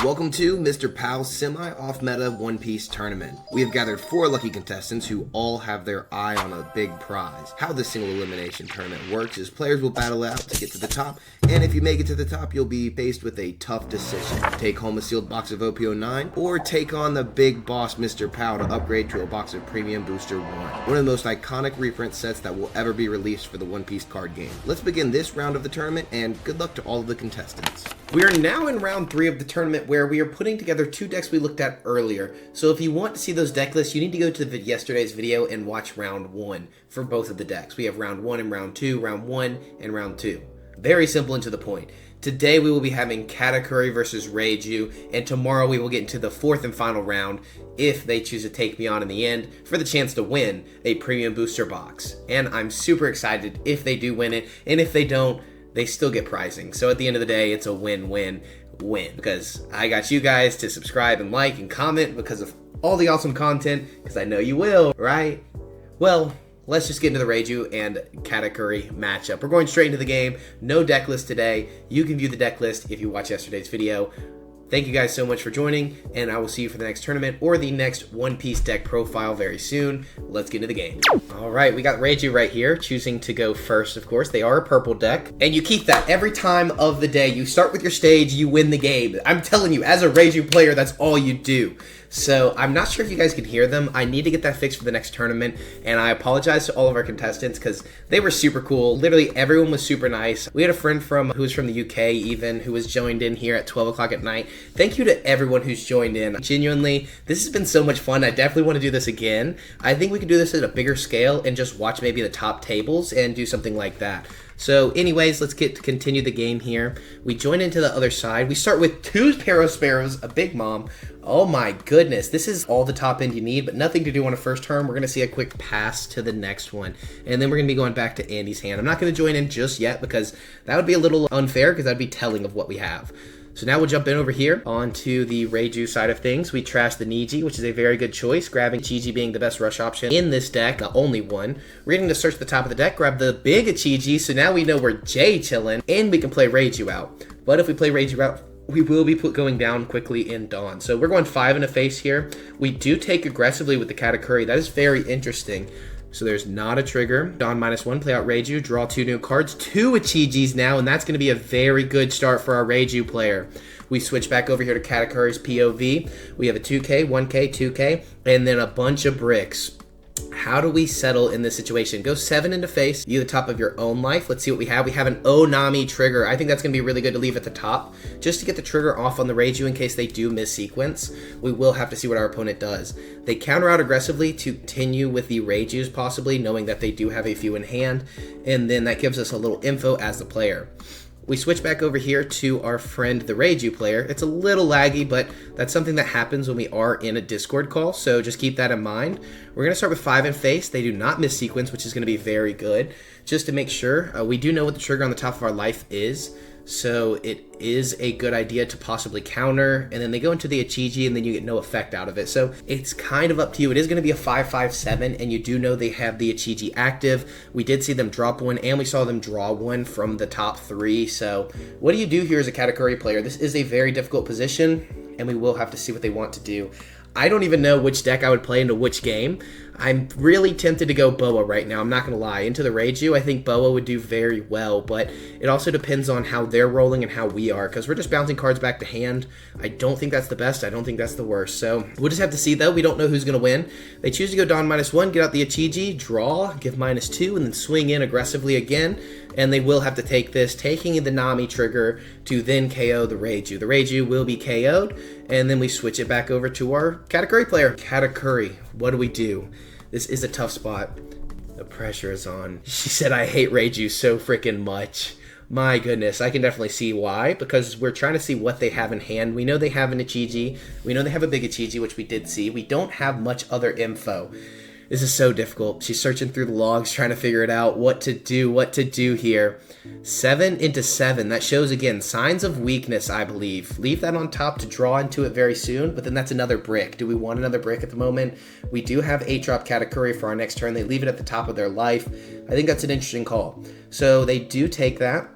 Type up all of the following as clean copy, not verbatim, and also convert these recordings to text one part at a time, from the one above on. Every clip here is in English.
Welcome to Mr. Pow's semi-off-meta One Piece tournament. We have gathered 4 lucky contestants who all have their eye on a big prize. How this single elimination tournament works is players will battle out to get to the top, and if you make it to the top, you'll be faced with a tough decision. Take home a sealed box of OP09, or take on the big boss Mr. Pow to upgrade to a box of Premium Booster 1. One of the most iconic reprint sets that will ever be released for the One Piece card game. Let's begin this round of the tournament, and good luck to all of the contestants. We are now in round 3 of the tournament where we are putting together 2 decks we looked at earlier. So if you want to see those deck lists, you need to go to yesterday's video and watch round 1 for both of the decks. We have round 1 and round 2, round 1 and round 2. Very simple and to the point. Today we will be having Katakuri versus Reiju, and tomorrow we will get into the 4th and final round if they choose to take me on in the end for the chance to win a premium booster box. And I'm super excited if they do win it, and if they don't, they still get prizing. So at the end of the day, it's a win-win-win because I got you guys to subscribe and like and comment because of all the awesome content, because I know you will, right? Well, let's just get into the Reiju and Katakuri matchup. We're going straight into the game. No deck list today. You can view the deck list if you watch yesterday's video. Thank you guys so much for joining, and I will see you for the next tournament or the next One Piece deck profile very soon. Let's get into the game. All right, we got Reiju right here, choosing to go first, of course. They are a purple deck, and you keep that every time of the day. You start with your stage, you win the game. I'm telling you, as a Reiju player, that's all you do. So I'm not sure if you guys can hear them. I need to get that fixed for the next tournament, and I apologize to all of our contestants because they were super cool. Literally everyone was super nice. We had a friend who was from the UK even, who was joined in here at 12 o'clock at night. Thank you to everyone who's joined in. Genuinely, this has been so much fun. I definitely want to do this again. I think we could do this at a bigger scale and just watch maybe the top tables and do something like that. So anyways, let's continue the game here. We join into the other side. We start with 2 Sparrows, a Big Mom. Oh my goodness, this is all the top end you need, but nothing to do on a first turn. We're going to see a quick pass to the next one, and then we're going to be going back to Andy's hand. I'm not going to join in just yet because that would be a little unfair because that'd be telling of what we have. So now we'll jump in over here onto the Reiju side of things. We trash the Niji, which is a very good choice, grabbing Ichiji being the best rush option in this deck, the only one. We're going to search the top of the deck, grab the big Ichiji, so now we know we're Jay chilling, and we can play Reiju out. But if we play Reiju out, we will be going down quickly in Dawn. So we're going 5 in a face here. We do take aggressively with the Katakuri. That is very interesting. So there's not a trigger. Dawn -1, play out Reiju, draw 2 new cards, 2 Ichijis now, and that's going to be a very good start for our Reiju player. We switch back over here to Katakuri's POV. We have a 2K, 1K, 2K, and then a bunch of bricks. How do we settle in this situation? Go 7 into face, you the top of your own life. Let's see what we have. We have an Onami trigger. I think that's going to be really good to leave at the top, just to get the trigger off on the Reiju in case they do miss sequence. We will have to see what our opponent does. They counter out aggressively to continue with the Reijus possibly, knowing that they do have a few in hand, and then that gives us a little info as the player. We switch back over here to our friend, the Reiju player. It's a little laggy, but that's something that happens when we are in a Discord call, so just keep that in mind. We're going to start with 5 in face. They do not miss sequence, which is going to be very good. Just to make sure, we do know what the trigger on the top of our life is, so it is a good idea to possibly counter, and then they go into the Ichiji, and then you get no effect out of it. So it's kind of up to you. It is going to be a 5-5-7, and you do know they have the Ichiji active. We did see them drop 1, and we saw them draw 1 from the top 3. So what do you do here as a Katakuri player? This is a very difficult position, and we will have to see what they want to do. I don't even know which deck I would play into which game. I'm really tempted to go Boa right now, I'm not going to lie. Into the Reiju, I think Boa would do very well, but it also depends on how they're rolling and how we are, because we're just bouncing cards back to hand. I don't think that's the best, I don't think that's the worst, so we'll just have to see though. We don't know who's going to win. They choose to go Dawn -1, get out the Ichiji, draw, give -2, and then swing in aggressively again, and they will have to take this, taking the Nami trigger to then KO the Reiju. The Reiju will be KO'd, and then we switch it back over to our Katakuri player. Katakuri, what do we do? This is a tough spot. The pressure is on. She said, I hate Reiju so freaking much. My goodness, I can definitely see why, because we're trying to see what they have in hand. We know they have an Ichiji. We know they have a big Ichiji, which we did see. We don't have much other info. This is so difficult. She's searching through the logs, trying to figure it out, what to do here. 7 into 7. That shows, again, signs of weakness, I believe. Leave that on top to draw into it very soon, but then that's another brick. Do we want another brick at the moment? We do have 8-drop Katakuri for our next turn. They leave it at the top of their life. I think that's an interesting call. So they do take that.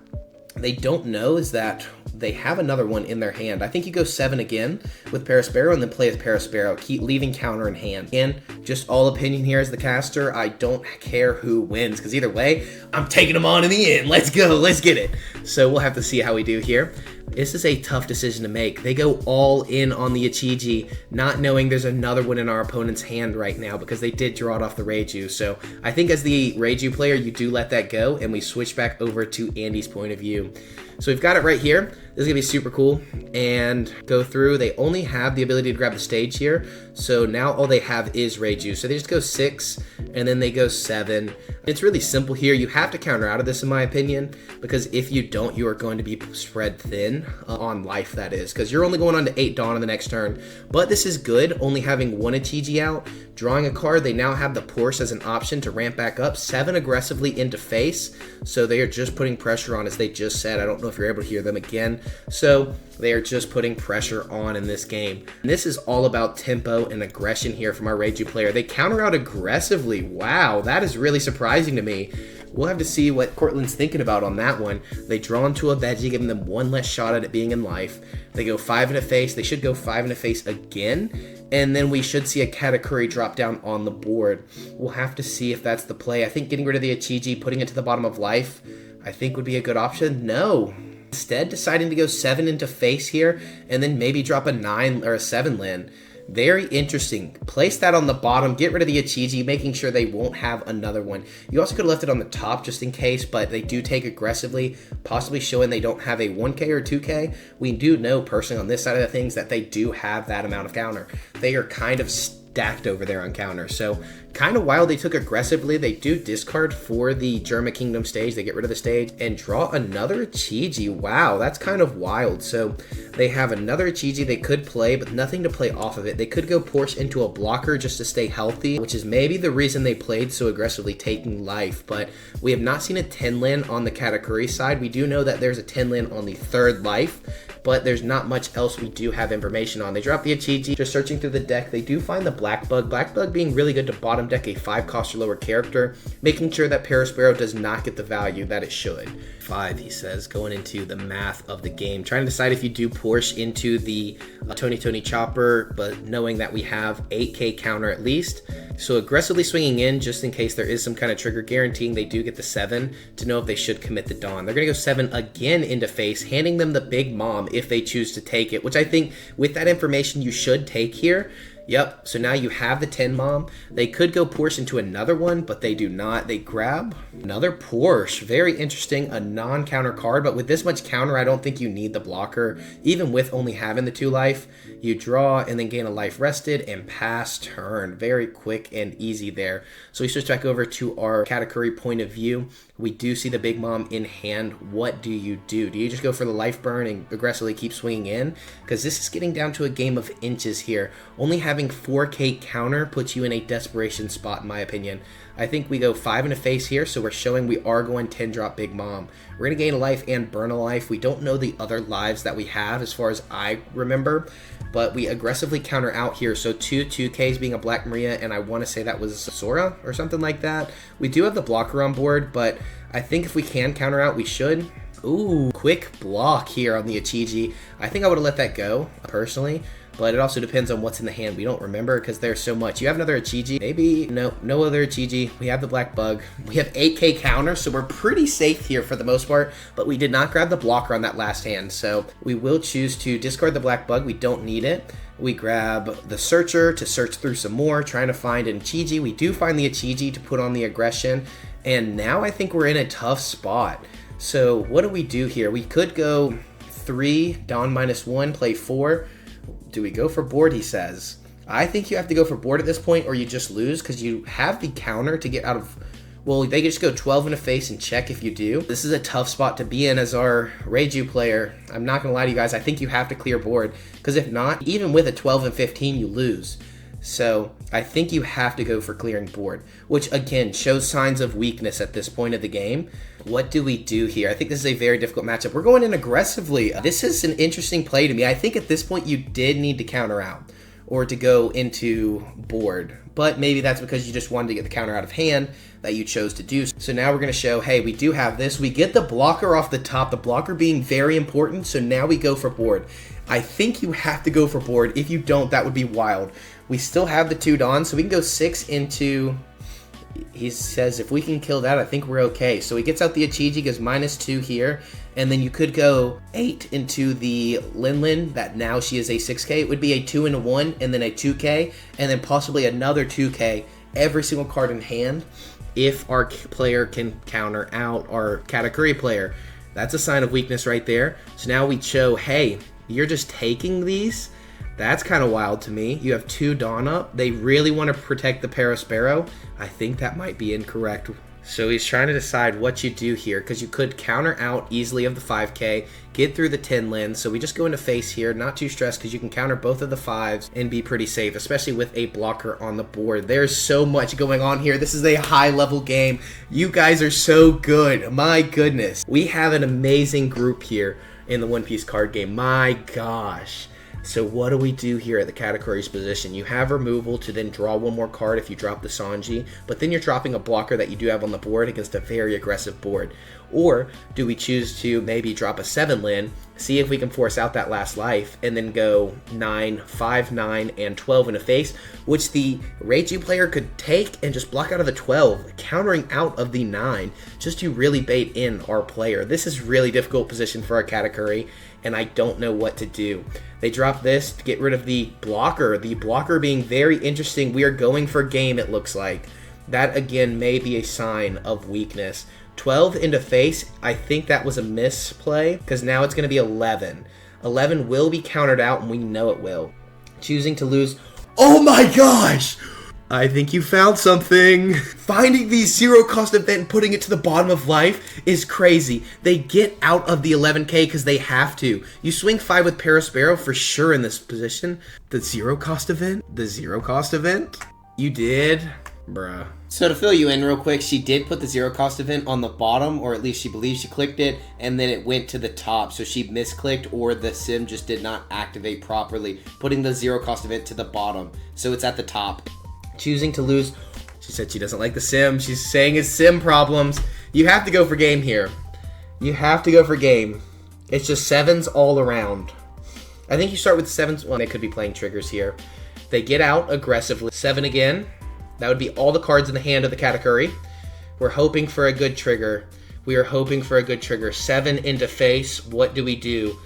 They don't know is that they have another one in their hand. I think you go 7 again with Parasparrow and then play as Parasparrow, keep leaving counter in hand. Again, just all opinion here as the caster. I don't care who wins, because either way, I'm taking them on in the end. Let's go, let's get it. So we'll have to see how we do here. This is a tough decision to make. They go all in on the YCG, not knowing there's another one in our opponent's hand right now because they did draw it off the Reiju. So I think as the Reiju player, you do let that go, and we switch back over to Andy's point of view. So we've got it right here. This is gonna be super cool. And go through, they only have the ability to grab the stage here. So now all they have is Reiju. So they just go 6, and then they go 7. It's really simple here. You have to counter out of this in my opinion, because if you don't, you are going to be spread thin on life, that is, because you're only going on to 8 Dawn on the next turn. But this is good, only having 1 YCG out. Drawing a card, they now have the Porsche as an option to ramp back up. 7 aggressively into face, so they are just putting pressure on, as they just said. I don't know if you're able to hear them again. So they are just putting pressure on in this game. And this is all about tempo and aggression here from our Reiju player. They counter out aggressively. Wow, that is really surprising to me. We'll have to see what Cortland's thinking about on that one. They draw into a veggie, giving them 1 less shot at it being in life. They go 5 in a face. They should go 5 in a face again. And then we should see a Katakuri drop down on the board. We'll have to see if that's the play. I think getting rid of the YCG, putting it to the bottom of life, I think would be a good option. No. Instead, deciding to go 7 into face here, and then maybe drop a 9 or a 7 land. Very interesting. Place that on the bottom, get rid of the YCG, making sure they won't have another one. You also could have left it on the top just in case, but they do take aggressively, possibly showing they don't have a 1K or 2K. We do know personally on this side of the things that they do have that amount of counter. They are kind of stacked over there on counter. So kind of wild they took aggressively. They do discard for the Germa Kingdom stage. They get rid of the stage and draw another YCG. Wow, that's kind of wild. So they have another YCG they could play, but nothing to play off of it. They could go Porsche into a blocker just to stay healthy, which is maybe the reason they played so aggressively, taking life. But we have not seen a 10 land on the Katakuri side. We do know that there's a 10 land on the 3rd life, but there's not much else we do have information on. They drop the YCG, just searching through the deck. They do find the Black Bug. Black Bug being really good to bottom deck a 5 cost or lower character, making sure that Parasparrow does not get the value that it should. 5, he says, going into the math of the game, trying to decide if you do Porsche into the Tony Chopper, but knowing that we have 8K counter at least. So aggressively swinging in just in case there is some kind of trigger, guaranteeing they do get the 7 to know if they should commit the Dawn. They're going to go 7 again into face, handing them the Big Mom if they choose to take it, which I think with that information you should take here. Yep, so now you have the 10 Mom. They could go Porsche into another one, but they do not. They grab another Porsche. Very interesting, a non-counter card, but with this much counter, I don't think you need the blocker. Even with only having the 2 life, you draw and then gain a life rested and pass turn. Very quick and easy there. So we switch back over to our Katakuri point of view. We do see the Big Mom in hand. What do you do? Do you just go for the life burn and aggressively keep swinging in? Because this is getting down to a game of inches here. Only having 4K counter puts you in a desperation spot, in my opinion. I think we go 5 in a face here, so we're showing we are going 10 drop Big Mom. We're going to gain a life and burn a life. We don't know the other lives that we have as far as I remember, but we aggressively counter out here. So 2/2Ks being a Black Maria, and I want to say that was Sora or something like that. We do have the blocker on board, but I think if we can counter out, we should. Ooh, quick block here on the YCG. I think I would have let that go, personally. But it also depends on what's in the hand. We don't remember because there's so much. You have another YCG. Maybe, no other YCG. We have the Black Bug. We have 8K counter, so we're pretty safe here for the most part. But we did not grab the blocker on that last hand. So we will choose to discard the Black Bug. We don't need it. We grab the Searcher to search through some more, trying to find an YCG. We do find the YCG to put on the aggression. And now I think we're in a tough spot. So what do we do here? We could go 3, Dawn -1, play 4. Do we go for board, he says. I think you have to go for board at this point or you just lose because you have the counter to get out of... Well, they can just go 12 in a face and check if you do. This is a tough spot to be in as our Reiju player. I'm not going to lie to you guys. I think you have to clear board because if not, even with a 12 and 15, you lose. So I think you have to go for clearing board, which again shows signs of weakness at this point of the game. What do we do here? I think this is a very difficult matchup. We're going in aggressively. This is an interesting play to me. I think at this point you did need to counter out or to go into board, but maybe that's because you just wanted to get the counter out of hand. that you chose to do. So now we're going to show, hey, we do have this. We get the blocker off the top, the blocker being very important. So now we go for board. I think you have to go for board. If you don't, that would be wild. We still have the 2 Dons, so we can go 6 into... He says if we can kill that, I think we're okay. So he gets out the YCG, goes -2 here, and then you could go 8 into the Lin, that now she is a 6k. It would be a 2 and a 1, and then a 2k, and then possibly another 2k, every single card in hand, if our player can counter out our Katakuri player. That's a sign of weakness right there. So now we show, hey, you're just taking these? That's kind of wild to me. You have 2 Dawn up. They really want to protect the Parasparrow. I think that might be incorrect. So he's trying to decide what you do here, because you could counter out easily of the 5k, get through the 10 Lin. So we just go into face here, not too stressed, because you can counter both of the 5s and be pretty safe, especially with a blocker on the board. There's so much going on here. This is a high level game. You guys are so good. My goodness. We have an amazing group here in the One Piece card game. My gosh. So what do we do here at the Katakuri's position? You have removal to then draw 1 more card if you drop the Sanji, but then you're dropping a blocker that you do have on the board against a very aggressive board. Or do we choose to maybe drop a 7 Lin, see if we can force out that last life, and then go 9, 5, 9, and 12 in a face, which the Reiju player could take and just block out of the 12, countering out of the 9, just to really bait in our player. This is really difficult position for our Katakuri, and I don't know what to do. They drop this to get rid of the blocker being very interesting. We are going for game, it looks like. That, again, may be a sign of weakness. 12 into face, I think that was a misplay, because now it's going to be 11. 11 will be countered out, and we know it will. Choosing to lose. Oh my gosh! I think you found something. Finding the 0 cost event and putting it to the bottom of life is crazy. They get out of the 11k because they have to. You swing 5 with Parasparrow for sure in this position. The 0 cost event? The 0 cost event? You did? Bruh. So to fill you in real quick, she did put the 0 cost event on the bottom, or at least she believes she clicked it, and then it went to the top. So she misclicked, or the sim just did not activate properly, putting the 0 cost event to the bottom. So it's at the top. Choosing to lose. She said she doesn't like the sim. She's saying it's sim problems. You have to go for game here. You have to go for game. It's just 7s all around. I think you start with 7s. Well, they could be playing triggers here. They get out aggressively. 7 again. That would be all the cards in the hand of the Katakuri. We're hoping for a good trigger. We are hoping for a good trigger. 7 into face. What do we do?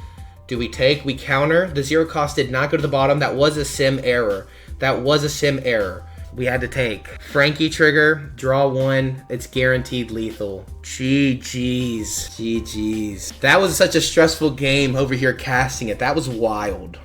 Do we take? We counter. The 0 cost did not go to the bottom. That was a sim error. That was a sim error. We had to take. Frankie trigger, draw 1, it's guaranteed lethal. GG's. GG's. That was such a stressful game over here casting it. That was wild.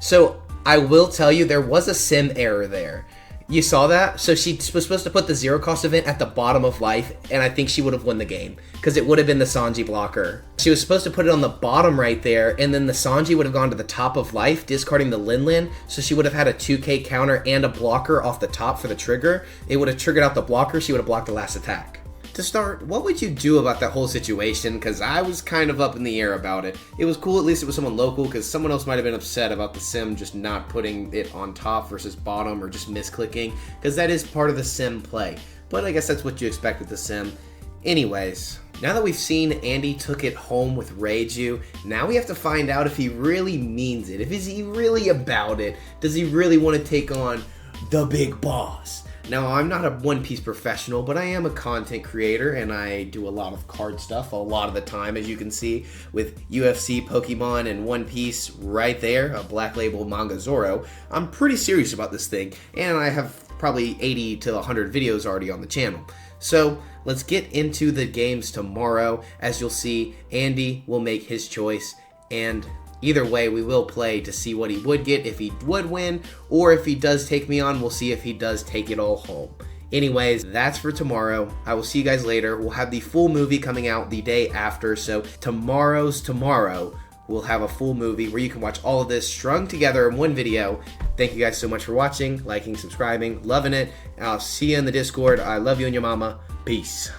So, I will tell you, there was a sim error there. You saw that? So she was supposed to put the 0 cost event at the bottom of life, and I think she would have won the game, because it would have been the Sanji blocker. She was supposed to put it on the bottom right there, and then the Sanji would have gone to the top of life, discarding the Lin, so she would have had a 2k counter and a blocker off the top for the trigger. It would have triggered out the blocker, she would have blocked the last attack. To start, what would you do about that whole situation? Because I was kind of up in the air about it. It was cool, at least it was someone local, because someone else might have been upset about the sim just not putting it on top versus bottom, or just misclicking, because that is part of the sim play. But I guess that's what you expect with the sim. Anyways, now that we've seen Andy took it home with Reiju, now we have to find out if he really means it. If is he really about it? Does he really want to take on the big boss? Now, I'm not a One Piece professional, but I am a content creator, and I do a lot of card stuff a lot of the time, as you can see, with UFC, Pokemon, and One Piece right there, a Black Label manga Zoro. I'm pretty serious about this thing, and I have probably 80 to 100 videos already on the channel. So, let's get into the games tomorrow. As you'll see, Andy will make his choice, and either way, we will play to see what he would get, if he would win, or if he does take me on, we'll see if he does take it all home. Anyways, that's for tomorrow. I will see you guys later. We'll have the full movie coming out the day after, so tomorrow, we'll have a full movie where you can watch all of this strung together in one video. Thank you guys so much for watching, liking, subscribing, loving it. I'll see you in the Discord. I love you and your mama. Peace.